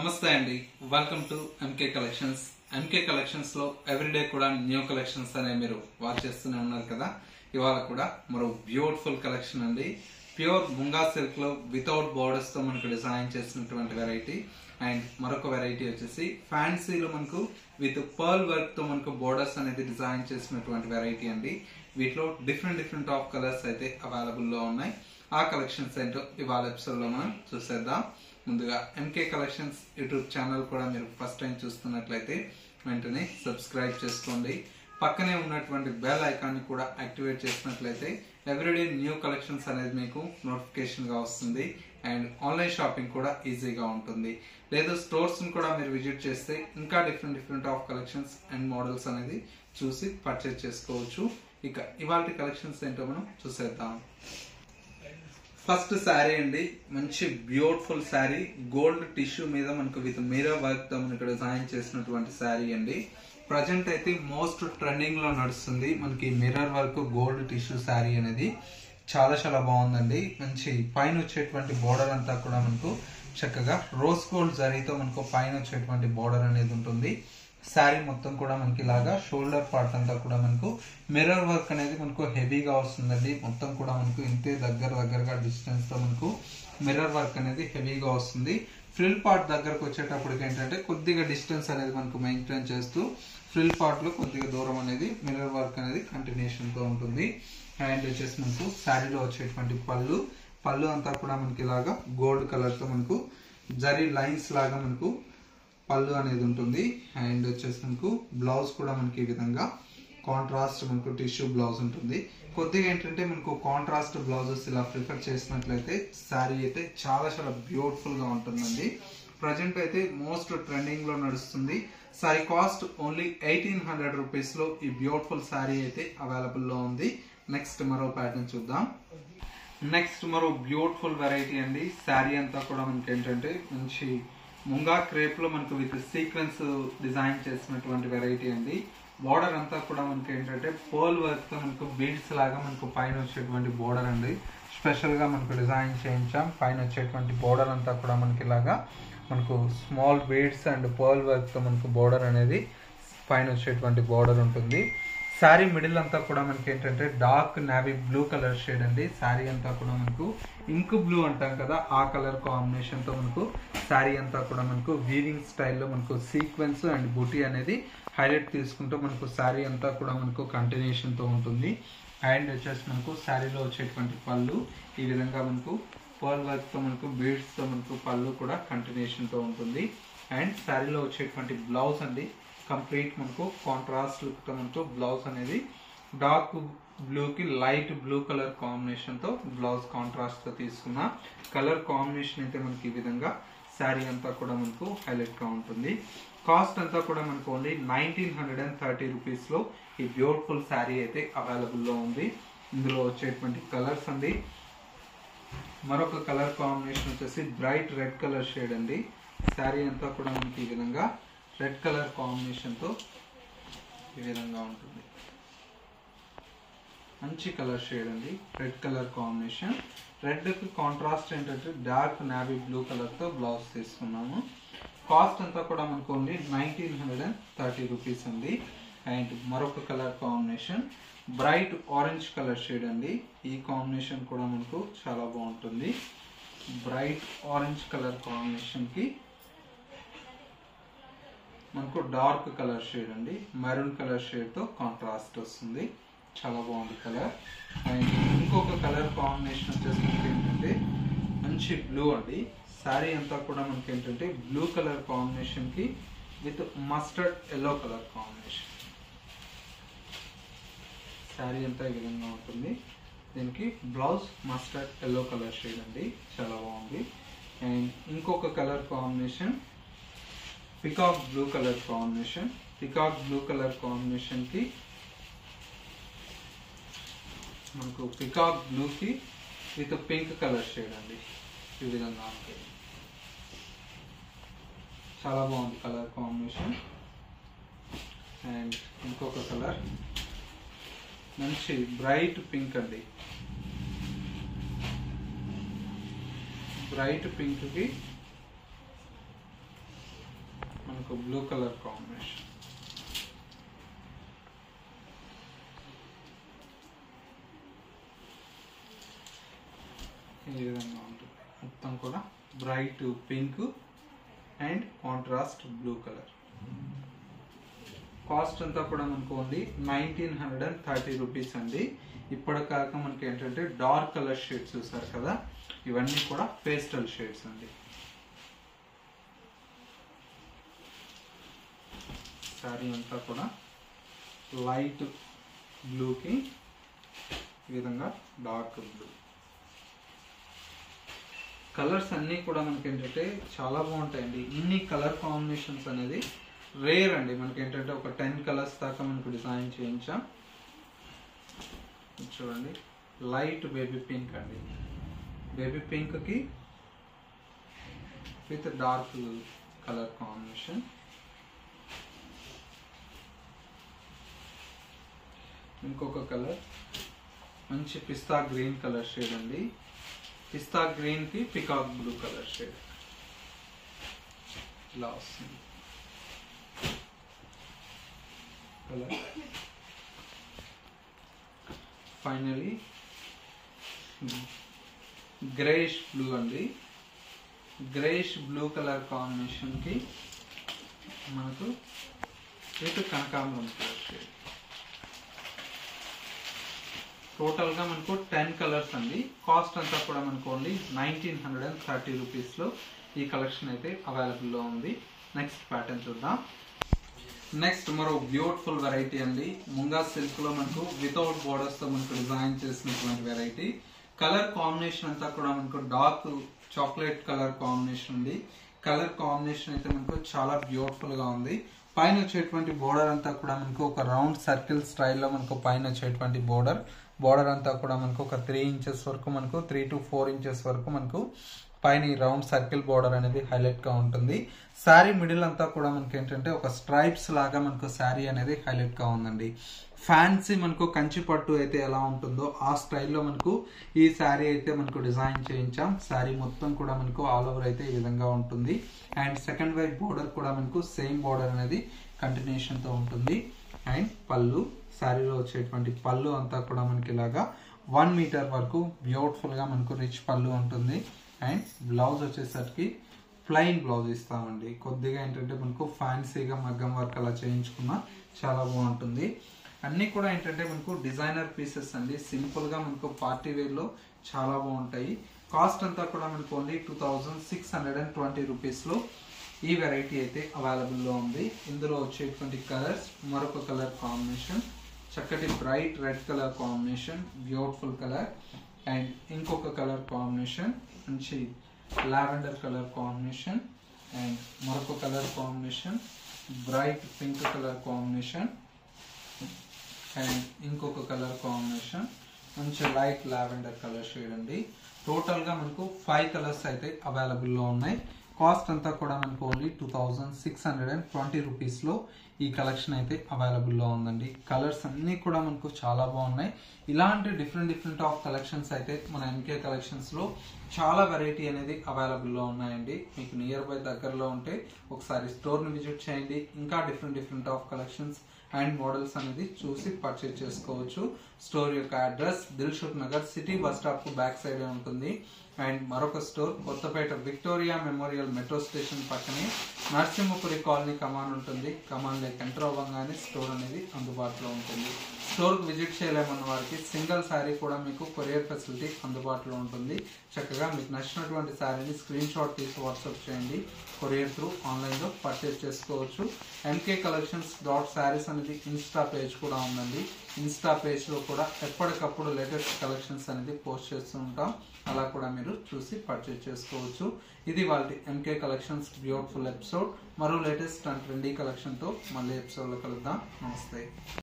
నమస్తే అండి. Welcome to MK collections. MK collections లో ఎవ్రీడే కూడా న్యూ కలెక్షన్స్ అనేవి మీరు వాచ్ చేస్తూనే ఉన్నారు కదా. ఇవాళ కూడా మరో బ్యూటిఫుల్ కలెక్షన్ అండి. ప్యూర్ ముంగా సిల్క్ లో వితౌట్ బోర్డర్స్ తో మనకు డిజైన్ చేసినటువంటి వెరైటీ. అండ్ మరొక వెరైటీ వచ్చేసి ఫ్యాన్సీలో మనకు విత్ పర్ల్ వర్క్ తో మనకు బోర్డర్స్ అనేది డిజైన్ చేసినటువంటి వెరైటీ అండి. వీటిలో డిఫరెంట్ ఆఫ్ కలర్స్ అయితే అవైలబుల్ లో ఉన్నాయి. ఆ కలెక్షన్స్ ఏంటో ఇవాళ ఎపిసోడ్ లో మనం చూసేద్దాం. ముందుగా ఎంకే కలెక్షన్స్ యూట్యూబ్ ఛానల్ కూడా మీరు ఫస్ట్ టైం చూస్తున్నట్లయితే వెంటనే సబ్స్క్రైబ్ చేసుకోండి. పక్కనే ఉన్నటువంటి బెల్ ఐకాన్ ని కూడా యాక్టివేట్ చేసినట్లయితే ఎవ్రీడే న్యూ కలెక్షన్స్ అనేది మీకు నోటిఫికేషన్ గా వస్తుంది. అండ్ ఆన్లైన్ షాపింగ్ కూడా ఈజీగా ఉంటుంది. లేదా స్టోర్స్ ని కూడా మీరు విజిట్ చేస్తే ఇంకా different of collections and models అనేది చూసి పర్చేజ్ చేసుకోవచ్చు. ఇక ఇవాళ కలెక్షన్స్ ఏంటో మనం చూసేద్దాం. ఫస్ట్ శారీ అండి, మంచి బ్యూటిఫుల్ శారీ, గోల్డ్ టిష్యూ మీద మనకు విత్ మిర్రర్ వర్క్ తో మనకు డిజైన్ చేసినటువంటి శారీ అండి. ప్రజెంట్ అయితే మోస్ట్ ట్రెండింగ్ లో నడుస్తుంది మనకి mirror work gold tissue sari అనేది. చాలా బాగుందండి. మంచి పైన వచ్చేటువంటి బోర్డర్ అంతా కూడా మనకు చక్కగా రోజ్ గోల్డ్ జరీతో మనకు పైన వచ్చేటువంటి బోర్డర్ అనేది ఉంటుంది. శారీ మొత్తం కూడా మనకి ఇలాగా షోల్డర్ పార్ట్ అంతా కూడా మనకు మిర్రర్ వర్క్ అనేది మనకు హెవీగా వస్తుందండి. మొత్తం కూడా మనకు ఇంతే దగ్గరగా డిస్టెన్స్ తో మనకు మిర్రర్ వర్క్ అనేది హెవీగా వస్తుంది. ఫ్రిల్ పార్ట్ దగ్గరకు వచ్చేటప్పటికి ఏంటంటే కొద్దిగా డిస్టెన్స్ అనేది మనకు మెయింటైన్ చేస్తూ ఫ్రిల్ పార్ట్ లో కొద్దిగా దూరం అనేది మిర్రర్ వర్క్ అనేది కంటిన్యూషన్ తో ఉంటుంది. అండ్ వచ్చేసి మనకు శారీలో వచ్చేటువంటి పళ్ళు అంతా కూడా మనకి ఇలాగా గోల్డ్ కలర్ తో మనకు జరీ లైన్స్ లాగా మనకు పళ్ళు అనేది ఉంటుంది. అండ్ వచ్చేసి మనకు బ్లౌజ్ కూడా మనకి ఈ విధంగా కాంట్రాస్ట్ మనకు టిష్యూ బ్లౌజ్ ఉంటుంది. కొద్దిగా ఏంటంటే మనకు కాంట్రాస్ట్ బ్లౌజెస్ ఇలా ప్రిఫర్ చేసినట్లయితే శారీ అయితే చాలా బ్యూటిఫుల్ గా ఉంటుందండి. ప్రజెంట్ అయితే మోస్ట్ ట్రెండింగ్ లో నడుస్తుంది. శారీ కాస్ట్ ఓన్లీ 1800 రూపీస్ లో ఈ బ్యూటిఫుల్ శారీ అయితే అవైలబుల్ లో ఉంది. నెక్స్ట్ మరో ప్యాటర్న్ చూద్దాం. నెక్స్ట్ మరో బ్యూటిఫుల్ వెరైటీ అండి. శారీ అంతా కూడా మనకి ఏంటంటే మంచి ముంగా క్రేప్ లో మనకు విత్ సీక్వెన్స్ డిజైన్ చేసినటువంటి వెరైటీ అండి. బోర్డర్ అంతా కూడా మనకి ఏంటంటే పర్ల్ వర్క్ తో మనకు బీడ్స్ లాగా మనకు పైన వచ్చేటువంటి బోర్డర్ అండి. స్పెషల్ గా మనకు డిజైన్ చేయించాం. పైన వచ్చేటువంటి బోర్డర్ అంతా కూడా మనకి ఇలాగా మనకు small beads and pearl work తో మనకు బోర్డర్ అనేది పైన వచ్చేటువంటి బోర్డర్ ఉంటుంది. శారీ మిడిల్ అంతా కూడా మనకి ఏంటంటే dark navy blue colour shade అండి. శారీ అంతా కూడా మనకు ఇంక్ బ్లూ అంటాం కదా, ఆ కలర్ కాంబినేషన్ తో మనకు శారీ అంతా కూడా మనకు వీవింగ్ స్టైల్లో మనకు సీక్వెన్స్ అండ్ బూటీ అనేది హైలైట్ తీసుకుంటూ మనకు శారీ అంతా కూడా మనకు కంటిన్యూషన్ తో ఉంటుంది. అండ్ వచ్చేసి మనకు శారీలో వచ్చేటువంటి పళ్ళు ఈ విధంగా మనకు పర్ల్ వర్క్ తో మనకు బీడ్స్ తో మనకు పళ్ళు కూడా కంటిన్యూషన్ తో ఉంటుంది. అండ్ శారీలో వచ్చేటువంటి బ్లౌజ్ అండి కంప్లీట్ మనకు కాంట్రాస్ట్ లుక్ తో మనకు బ్లౌజ్ అనేది డార్క్ బ్లూ కి లైట్ బ్లూ కలర్ కాంబినేషన్ తో బ్లౌజ్ కాంట్రాస్ట్ తో తీసుకున్న కలర్ కాంబినేషన్ అయితే మనకి ఈ విధంగా శారీ అంతా కూడా మనకు హైలైట్ గా ఉంటుంది. కాస్ట్ అంతా కూడా మనకు ఓన్లీ 1930 రూపీస్ లో ఈ బ్యూటిఫుల్ శారీ అయితే అవైలబుల్ లో ఉంది. ఇందులో వచ్చేటువంటి కలర్స్ అండి, మరొక కలర్ కాంబినేషన్ వచ్చేసి బ్రైట్ రెడ్ కలర్ షేడ్ అండి. శారీ అంతా కూడా మనకి ఈ విధంగా రెడ్ కలర్ కాంబినేషన్ తో ఈ విధంగా ఉంటుంది. మంచి కలర్ షేడ్ అండి, రెడ్ కలర్ కాంబినేషన్. రెడ్ కి కాంట్రాస్ట్ ఏంటంటే డార్క్ నావీ బ్లూ కలర్ తో బ్లౌజ్ తీసుకున్నాము. కాస్ట్ అంతా కూడా మనకు ఓన్లీ 1930 రూపీస్ అండి. అండ్ మరొక colour combination bright orange colour shade అండి. ఈ కాంబినేషన్ కూడా మనకు చాలా బాగుంటుంది. బ్రైట్ ఆరెంజ్ కలర్ కాంబినేషన్ కి మనకు డార్క్ కలర్ షేడ్ అండి, మెరూన్ కలర్ షేడ్ తో కాంట్రాస్ట్ వస్తుంది. చాలా బాగుంది కలర్. అండ్ ఇంకొక కలర్ కాంబినేషన్ వచ్చేసి మనకి ఏంటంటే మంచి బ్లూ అండి. శారీ అంతా కూడా మనకి ఏంటంటే బ్లూ కలర్ కాంబినేషన్ కి with mustard yellow colour combination. Sari అంతా ఈ విధంగా ఉంటుంది. దీనికి blouse mustard yellow colour shade అండి, చాలా బాగుంది. అండ్ ఇంకొక colour combination peacock blue colour combination. Peacock blue colour combination కి మనకు పికాక్ బ్లూ కి విత్ పింక్ కలర్ షేడ్ అండి, ఈ విధంగా ఉంటుంది. చాలా బాగుంది కలర్ కాంబినేషన్. అండ్ ఇంకొక కలర్ మంచి బ్రైట్ పింక్ అండి. బ్రైట్ పింక్ కి మనకు బ్లూ కలర్ కాంబినేషన్. ఈ విధంగా ఉంటుంది మొత్తం కూడా bright pink and contrast blue colour. Cost అంతా కూడా మనకు ఓన్లీ 1930 రూపీస్ అండి. ఇప్పటికాక మనకి ఏంటంటే డార్క్ కలర్ షేడ్స్ చూసారు కదా, ఇవన్నీ కూడా పేస్టల్ షేడ్స్ అండి. శారీ అంతా కూడా లైట్ బ్లూకి ఈ విధంగా డార్క్ బ్లూ. కలర్స్ అన్నీ కూడా మనకి ఏంటంటే చాలా బాగుంటాయండి. ఇన్ని కలర్ కాంబినేషన్స్ అనేది రేర్ అండి. మనకి ఏంటంటే ఒక 10 కలర్స్ దాకా మనకు డిజైన్ చేయించాం. చూడండి, లైట్ బేబీ పింక్ అండి. బేబీ పింక్కి విత్ డార్క్ కలర్ కాంబినేషన్. ఇంకొక కలర్ మంచి పిస్తా గ్రీన్ కలర్ షేడ్ అండి. పిస్తా గ్రీన్ కి పికాక్ బ్లూ కలర్ షేడ్ ఇలా వస్తుంది కలర్. ఫైనలీ గ్రేష్ బ్లూ అండి. గ్రేష్ బ్లూ కలర్ కాంబినేషన్ కి మనకు విత్ కనకాంబరం కలర్ షేడ్. టోటల్ గా మనకు 10 కలర్స్ అండి. కాస్ట్ అంతా కూడా మనకు ఓన్లీ 1930 రూపీస్ లో ఈ కలెక్షన్ అయితే అవైలబుల్ లో ఉంది. నెక్స్ట్ ప్యాటర్న్ చూద్దాం. నెక్స్ట్ మరో బ్యూటిఫుల్ వెరైటీ అండి. ముంగా సిల్క్ లో మనకు వితౌట్ బోర్డర్స్ తో మనకు డిజైన్ చేసినటువంటి వెరైటీ. కలర్ కాంబినేషన్ అంతా కూడా మనకు డార్క్ చాక్లెట్ కలర్ కాంబినేషన్ ఉంది. కలర్ కాంబినేషన్ అయితే మనకు చాలా బ్యూటిఫుల్ గా ఉంది. పైన వచ్చేటువంటి బోర్డర్ అంతా కూడా మనకు ఒక రౌండ్ సర్కిల్ స్టైల్లో మనకు పైన వచ్చేటువంటి బోర్డర్ అంతా కూడా మనకు ఒక 3 ఇంచెస్ వరకు, మనకు 3 to 4 ఇంచెస్ వరకు మనకు పైన ఈ రౌండ్ సర్కిల్ బోర్డర్ అనేది హైలైట్ గా ఉంటుంది. శారీ మిడిల్ అంతా కూడా మనకి ఏంటంటే ఒక స్ట్రైప్స్ లాగా మనకు శారీ అనేది హైలైట్ గా ఉందండి. ఫ్యాన్సీ మనకు కంచి పట్టు అయితే ఎలా ఉంటుందో ఆ స్టైల్లో మనకు ఈ శారీ అయితే మనకు డిజైన్ చేయించాం. శారీ మొత్తం కూడా మనకు ఆల్ ఓవర్ అయితే ఈ విధంగా ఉంటుంది. అండ్ సెకండ్ వైపు బోర్డర్ కూడా మనకు సేమ్ బోర్డర్ అనేది కంటిన్యూషన్ తో ఉంటుంది. అండ్ పళ్ళు, శారీలో వచ్చేటువంటి పళ్ళు అంతా కూడా మనకి ఇలాగా 1 మీటర్ వరకు బ్యూటిఫుల్ గా మనకు రిచ్ పళ్ళు ఉంటుంది. అండ్ బ్లౌజ్ వచ్చేసరికి ప్లెయిన్ బ్లౌజ్ ఇస్తామండి. కొద్దిగా ఏంటంటే మనకు ఫ్యాన్సీగా మగ్గం వర్క్ అలా చేయించుకున్నా చాలా బాగుంటుంది. అన్ని కూడా ఏంటంటే మనకు డిజైనర్ పీసెస్ అండి. సింపుల్ గా మనకు పార్టీ వేర్ లో చాలా బాగుంటాయి. కాస్ట్ అంతా కూడా మనకు ఓన్లీ 2620 రూపీస్ లో ఈ వెరైటీ అయితే అవైలబుల్ లో ఉంది. ఇందులో వచ్చేటువంటి కలర్స్, మరొక కలర్ కాంబినేషన్ చక్కటి bright red colour combination, beautiful colour. And ఇంకొక కలర్ కాంబినేషన్ మంచి లావెండర్ కలర్ కాంబినేషన్. అండ్ మరొక colour combination bright pink colour combination. And ఇంకొక కలర్ కాంబినేషన్ మంచి లైట్ లావెండర్ కలర్ షేడ్ అండి. టోటల్ గా మనకు 5 కలర్స్ అయితే అవైలబుల్ లో ఉన్నాయి. కాస్ట్ అంతా కూడా మనకు ఓన్లీ 2620 రూపీస్ లో ఈ కలెక్షన్ అయితే అవైలబుల్ లో ఉందండి. కలర్స్ అన్ని కూడా మనకు చాలా బాగున్నాయి. ఇలాంటి డిఫరెంట్ ఆఫ్ కలెక్షన్స్ అయితే మన ఎంకే కలెక్షన్స్ లో చాలా వెరైటీ అనేది అవైలబుల్ లో ఉన్నాయండి. మీకు నియర్ బై దగ్గరలో ఉంటే ఒకసారి స్టోర్ ని విజిట్ చేయండి. ఇంకా different of collections and models అనేది చూసి పర్చేజ్ చేసుకోవచ్చు. స్టోర్ యొక్క address Dilsukh Nagar city bus stop కు బ్యాక్ సైడ్ ఉంటుంది. అండ్ మరొక store Kothapet Victoria memorial metro station పక్కనే నరసింహపురి కాలనీ కమాన్ ఉంటుంది. కమాన్ లేక్ ఎంటర్ అవ్వగానే స్టోర్ అనేది అందుబాటులో ఉంటుంది. స్టోర్ కు విజిట్ చేయలేమన్న వారికి సింగిల్ శారీ కూడా మీకు కొరియర్ ఫెసిలిటీ అందుబాటులో ఉంటుంది. చక్కగా మీకు నచ్చినటువంటి శారీని స్క్రీన్ షాట్ తీసి వాట్సాప్ చేయండి. కొరియర్ త్రూ ఆన్లైన్ లో పర్చేజ్ చేసుకోవచ్చు. ఎంకే కలెక్షన్స్ .sarees అనేది ఇన్స్టా పేజ్ కూడా ఉందండి. ఇన్స్టా పేజ్ లో కూడా ఎప్పటికప్పుడు లేటెస్ట్ కలెక్షన్స్ అనేది పోస్ట్ చేస్తూ ఉంటాం. అలా కూడా మీరు చూసి పర్చేజ్ చేసుకోవచ్చు. ఇది వాళ్ళ ఎంకే కలెక్షన్స్ బ్యూటిఫుల్ ఎపిసోడ్. మరో లేటెస్ట్ అండ్ ట్రెండీ కలెక్షన్ తో మళ్ళీ ఎపిసోడ్ లో కలుద్దాం. నమస్తే.